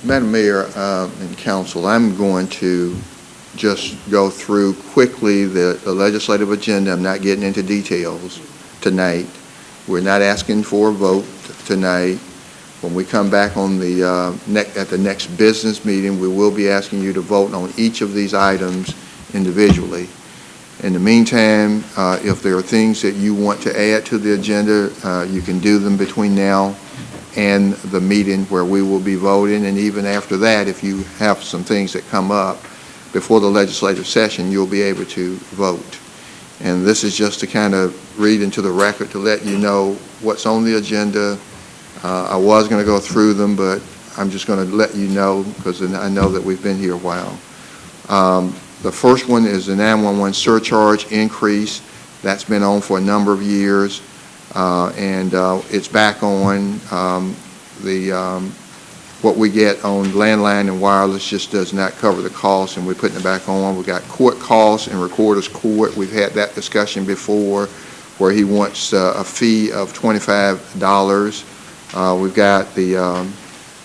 Madam Mayor and Council, I'm going to just go through quickly the legislative agenda. I'm not getting into details tonight. We're not asking for a vote tonight. When we come back on the at the next business meeting, we will be asking you to vote on each of these items individually. In the meantime, if there are things that you want to add to the agenda, you can do them between now and the meeting where we will be voting. And even after that, if you have some things that come up before the legislative session, you'll be able to vote. And this is just to kind of read into the record to let you know what's on the agenda. I was going to go through them, but I'm just going to let you know because I know that we've been here a while. The first one is the 911 surcharge increase. That's been on for a number of years, and it's back on. What we get on landline and wireless just does not cover the costs, and we're putting it back on. We've got court costs and recorder's court. We've had that discussion before where he wants a fee of $25. We've got the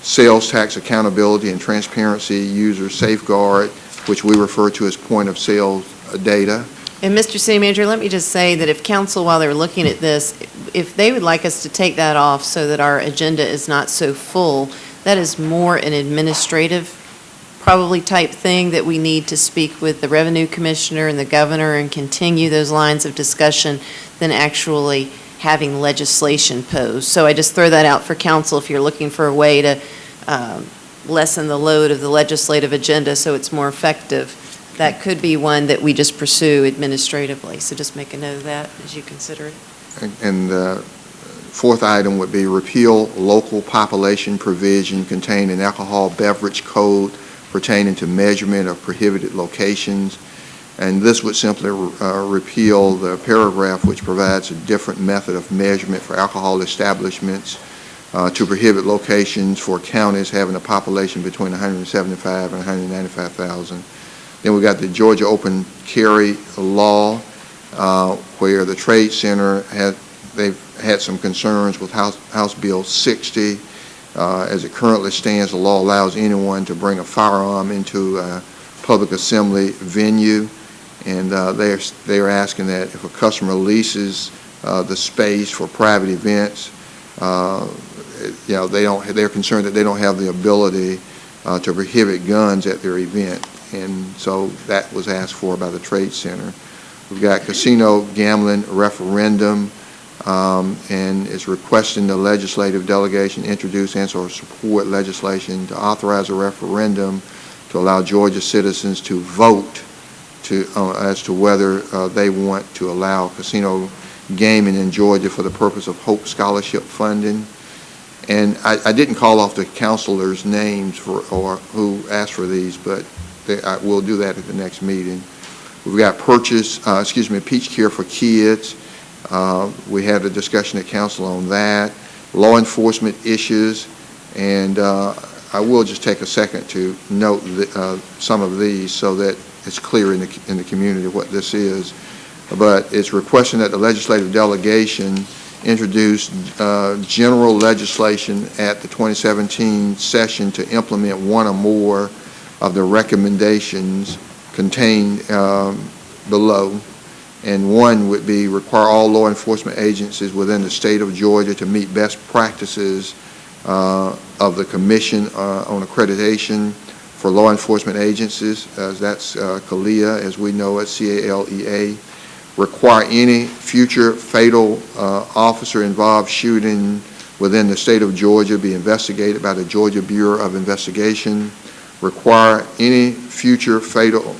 sales tax accountability and transparency user safeguard, which we refer to as point of sale data. And Mr. City Manager, let me just say that if council, while they're looking at this, if they would like us to take that off so that our agenda is not so full, that is more an administrative probably type thing that we need to speak with the Revenue Commissioner and the Governor and continue those lines of discussion than actually having legislation posed. So I just throw that out for council if you're looking for a way to lessen the load of the legislative agenda so it's more effective. That could be one that we just pursue administratively. So just make a note of that as you consider it. And the fourth item would be repeal local population provision contained in alcohol beverage code pertaining to measurement of prohibited locations. And this would simply repeal the paragraph which provides a different method of measurement for alcohol establishments to prohibit locations for counties having a population between 175 and 195,000. Then we got the Georgia Open Carry law, where the Trade Center they've had some concerns with House Bill 60. As it currently stands, the law allows anyone to bring a firearm into a public assembly venue, and they are asking that if a customer leases the space for private events, they're concerned that they don't have the ability to prohibit guns at their event. And so that was asked for by the Trade Center. We've got casino gambling referendum, and it's requesting the legislative delegation introduce and or support legislation to authorize a referendum to allow Georgia citizens to vote as to whether they want to allow casino gaming in Georgia for the purpose of Hope Scholarship funding. And I didn't call off the counselors' names or who asked for these, but we'll do that at the next meeting. We've got Peach Care for Kids. We had a discussion at council on that. Law enforcement issues, and I will just take a second to note some of these so that it's clear in the community what this is. But it's requesting that the legislative delegation introduce general legislation at the 2017 session to implement one or more of the recommendations contained below. And one would be require all law enforcement agencies within the state of Georgia to meet best practices of the Commission on Accreditation for Law Enforcement Agencies. That's CALEA, as we know it, CALEA. Require any future fatal officer-involved shooting within the state of Georgia be investigated by the Georgia Bureau of Investigation. Require any future fatal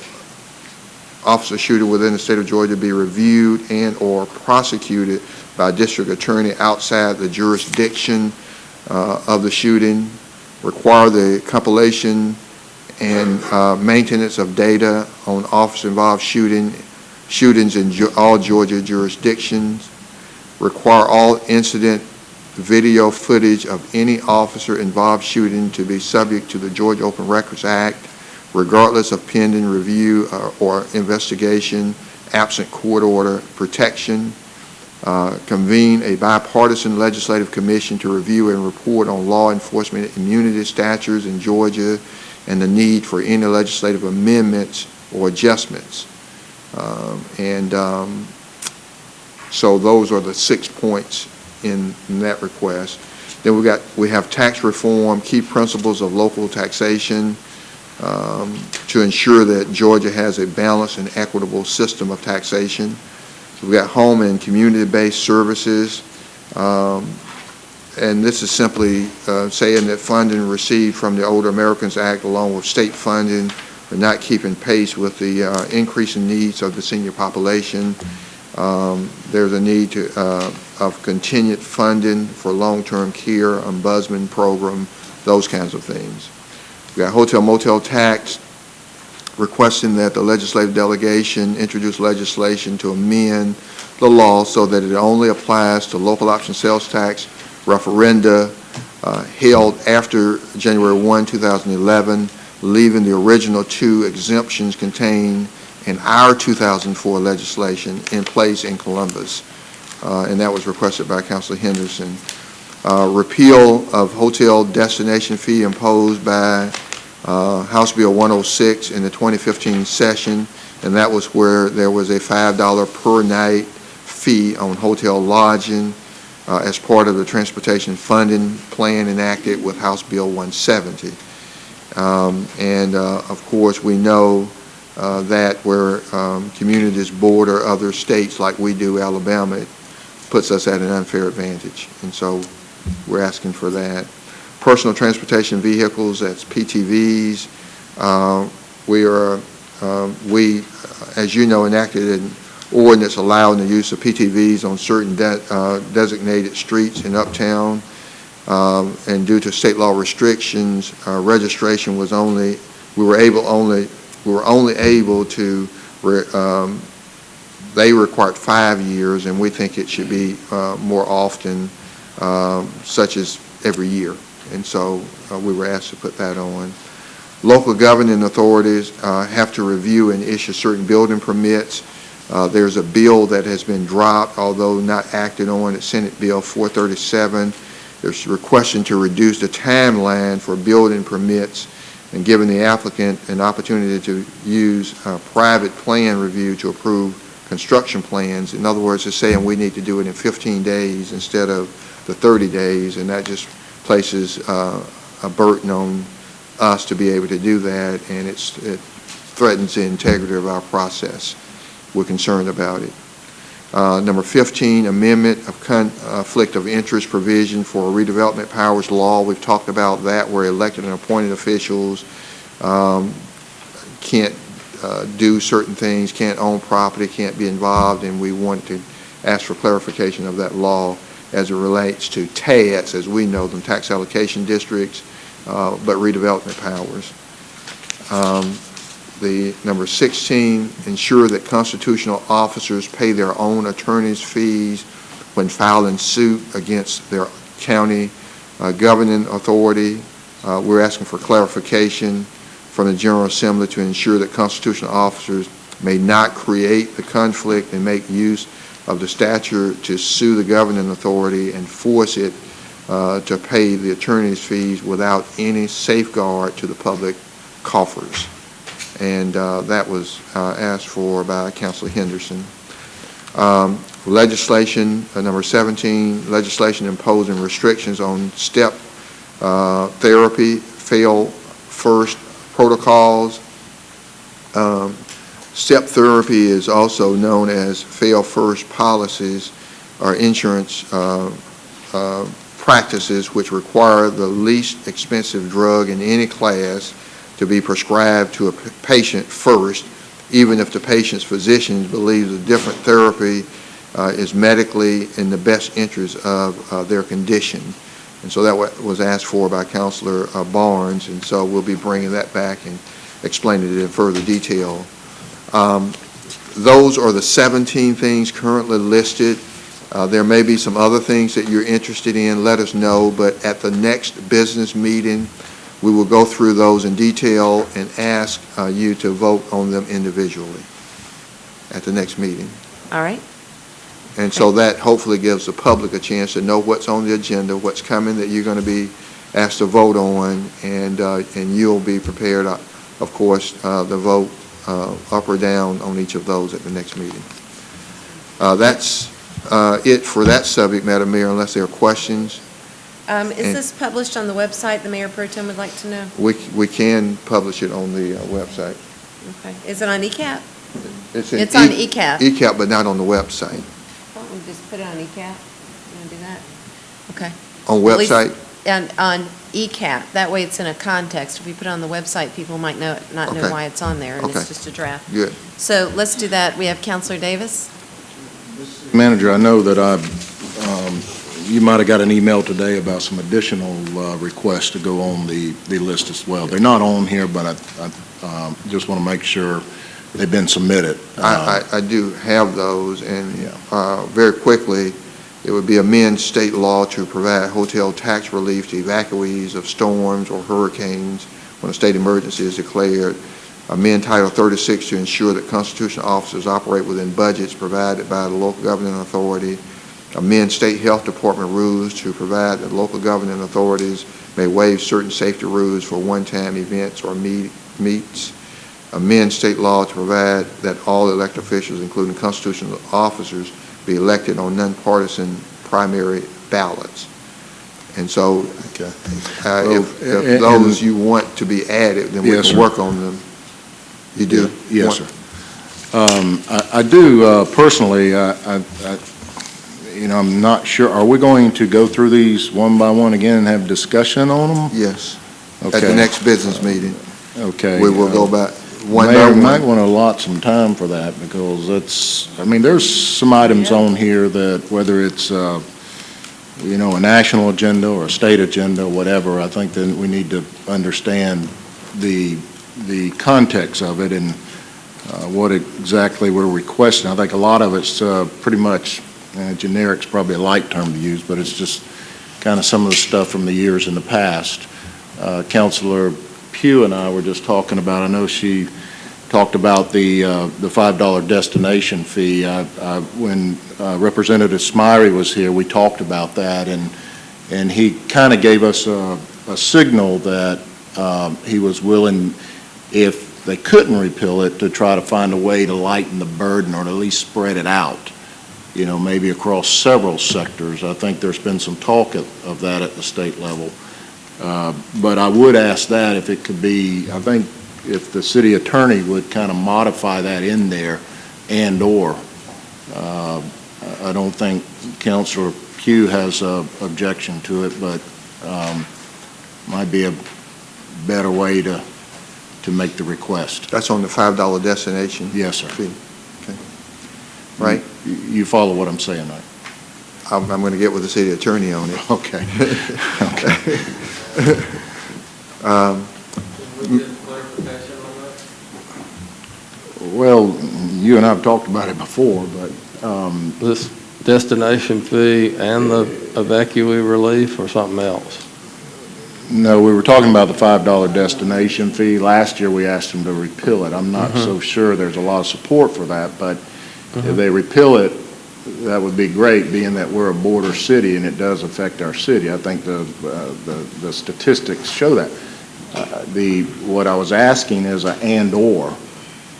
officer shooter within the state of Georgia be reviewed and or prosecuted by a district attorney outside the jurisdiction of the shooting. Require the compilation and maintenance of data on officer-involved shootings in all Georgia jurisdictions. Require all incident video footage of any officer-involved shooting to be subject to the Georgia Open Records Act, regardless of pending review or investigation, absent court order protection. convene a bipartisan legislative commission to review and report on law enforcement immunity statutes in Georgia and the need for any legislative amendments or adjustments. So those are the 6 points in that request. Then we have tax reform, key principles of local taxation, to ensure that Georgia has a balanced and equitable system of taxation. We've got home and community-based services, and this is simply saying that funding received from the Older Americans Act along with state funding are not keeping pace with the increasing needs of the senior population. There's a need of continued funding for long-term care, ombudsman program, those kinds of things. We've got hotel motel tax, requesting that the legislative delegation introduce legislation to amend the law so that it only applies to local option sales tax referenda held after January 1, 2011, leaving the original 2 exemptions contained in our 2004 legislation in place in Columbus. And that was requested by Councilor Henderson. Repeal of hotel destination fee imposed by House Bill 106 in the 2015 session, and that was where there was a $5 per night fee on hotel lodging as part of the transportation funding plan enacted with House Bill 170. Of course, we know that where communities border other states like we do, Alabama, it puts us at an unfair advantage, and so we're asking for that. Personal transportation vehicles, that's PTVs. We, as you know, enacted an ordinance allowing the use of PTVs on certain designated streets in Uptown. And due to state law restrictions, registration was only, we were only able to, they required 5 years, and we think it should be more often, such as every year. And so we were asked to put that on. Local governing authorities have to review and issue certain building permits. There's a bill that has been dropped, although not acted on. It's Senate Bill 437. There's a requesting to reduce the timeline for building permits and giving the applicant an opportunity to use private plan review to approve construction plans. In other words, it's saying we need to do it in 15 days instead of the 30 days, and that just places a burden on us to be able to do that, and it threatens the integrity of our process. We're concerned about it. Number 15, amendment of conflict of interest provision for redevelopment powers law. We've talked about that, where elected and appointed officials can't do certain things, can't own property, can't be involved, and we want to ask for clarification of that law as it relates to TADs, as we know them, tax allocation districts, but redevelopment powers. The number 16, ensure that constitutional officers pay their own attorney's fees when filing suit against their county governing authority. We're asking for clarification from the General Assembly to ensure that constitutional officers may not create the conflict and make use of the statute to sue the governing authority and force it to pay the attorney's fees without any safeguard to the public coffers. And that was asked for by Councilor Henderson. Legislation, number 17, legislation imposing restrictions on step therapy, fail first protocols. Step therapy is also known as fail first policies, or insurance practices which require the least expensive drug in any class to be prescribed to a patient first, even if the patient's physician believes a different therapy is medically in the best interest of their condition. And so that was asked for by Councilor Barnes, and so we'll be bringing that back and explaining it in further detail. Those are the 17 things currently listed. There may be some other things that you're interested in. Let us know, but at the next business meeting, we will go through those in detail and ask you to vote on them individually at the next meeting. All right. And so that hopefully gives the public a chance to know what's on the agenda, what's coming that you're going to be asked to vote on, and you'll be prepared, of course, to vote up or down on each of those at the next meeting. That's it for that subject, Madam Mayor, unless there are questions. Is this published on the website, the Mayor Pro Tem would like to know? We can publish it on the website. Okay. Is it on ECAP? It's on ECAP. ECAP, but not on the website. Why don't we just put it on ECAP? You want to do that? Okay. On At least- website? On ECAP, that way it's in a context. If we put it on the website, people might not know Okay. why it's on there, and Okay. it's just a draft. Good. So let's do that. We have Counselor Davis. Manager, I know that you might have got an email today about some additional requests to go on the list as well. They're not on here, but I just want to make sure they've been submitted. I do have those, and Yeah. very quickly, it would be amend state law to provide hotel tax relief to evacuees of storms or hurricanes when a state emergency is declared. Amend Title 36 to ensure that constitutional officers operate within budgets provided by the local governing authority. Amend state health department rules to provide that local governing authorities may waive certain safety rules for one-time events or meets. Amend state law to provide that all elected officials, including constitutional officers, be elected on nonpartisan primary ballots. And so Okay. if those you want to be added, then we Yes, can sir. work on them. You do? Yes, sir. I do personally, I'm not sure, are we going to go through these one by one again and have discussion on them? Yes. At the Okay. next business meeting, Okay. we will go back one by Mayor, we might one. want to allot some time for that, because there's some items on here that, whether it's, a national agenda or a state agenda, whatever, I think that we need to understand the context of it and what exactly we're requesting. I think a lot of it's pretty much, generic's probably a light term to use, but it's just kind of some of the stuff from the years in the past. Councilor Pugh and I were just talking about, I know she talked about the $5 destination fee. When Representative Smyrie was here, we talked about that, and he kind of gave us a signal that he was willing, if they couldn't repeal it, to try to find a way to lighten the burden or to at least spread it out, maybe across several sectors. I think there's been some talk of that at the state level. But I would ask that if it could be, I think if the city attorney would kind of modify that in there and/or. I don't think Councilor Pugh has an objection to it, but might be a better way to make the request. That's on the $5 destination Yes, sir. fee. Okay. Right? You follow what I'm saying, right? I'm going to get with the city attorney on it. Okay. Okay. Well, you and I have talked about it before, but This destination fee and the evacuee relief or something else? no, we were talking about the $5 destination fee. Last year, we asked them to repeal it. I'm not so sure there's a lot of support for that, but if they repeal it, that would be great, being that we're a border city and it does affect our city. I think the statistics show that. What I was asking is an and/or,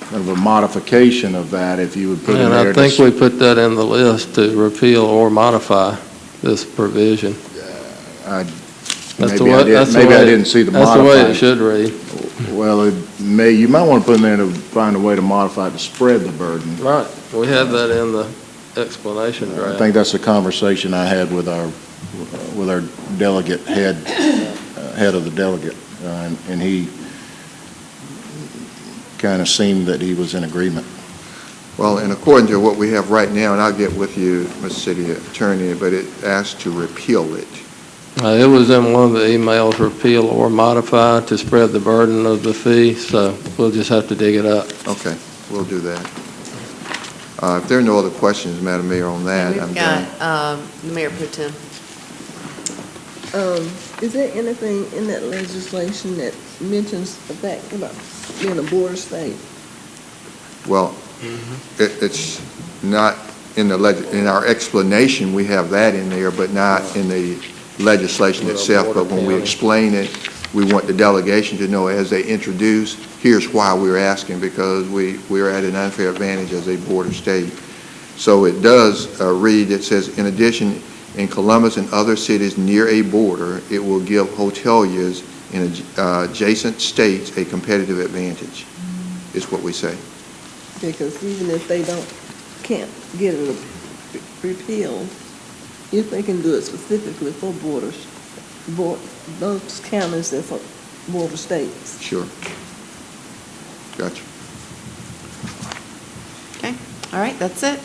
kind of a modification of that, if you would put in And there. I think we put that in the list to repeal or modify this provision. Maybe I didn't see the That's the way it modified. should read. Well, you might want to put in there to find a way to modify it to spread the burden. Right, we had that in the explanation I draft. think that's a conversation I had with our delegate head of the delegate, and he kind of seemed that he was in agreement. Well, and according to what we have right now, and I'll get with you, Mr. City Attorney, but it asks to repeal it. It was in one of the emails, repeal or modify to spread the burden of the fee, so we'll just have to dig it up. Okay, we'll do that. If there are no other questions, Madam Mayor, on that, I'm We've done. got the Mayor Pro Tem. Is there anything in that legislation that mentions the fact about being a border state? Well, it's not in our explanation, we have that in there, but not in the legislation itself. But when we explain it, we want the delegation to know as they introduce, here's why we're asking, because we're at an unfair advantage as a border state. So it does read, it says, in addition, in Columbus and other cities near a border, it will give hoteliers in adjacent states a competitive advantage, is what we say. Because even if they can't get it repealed, if they can do it specifically for those counties that for border states. Sure. Gotcha. Okay, all right, that's it.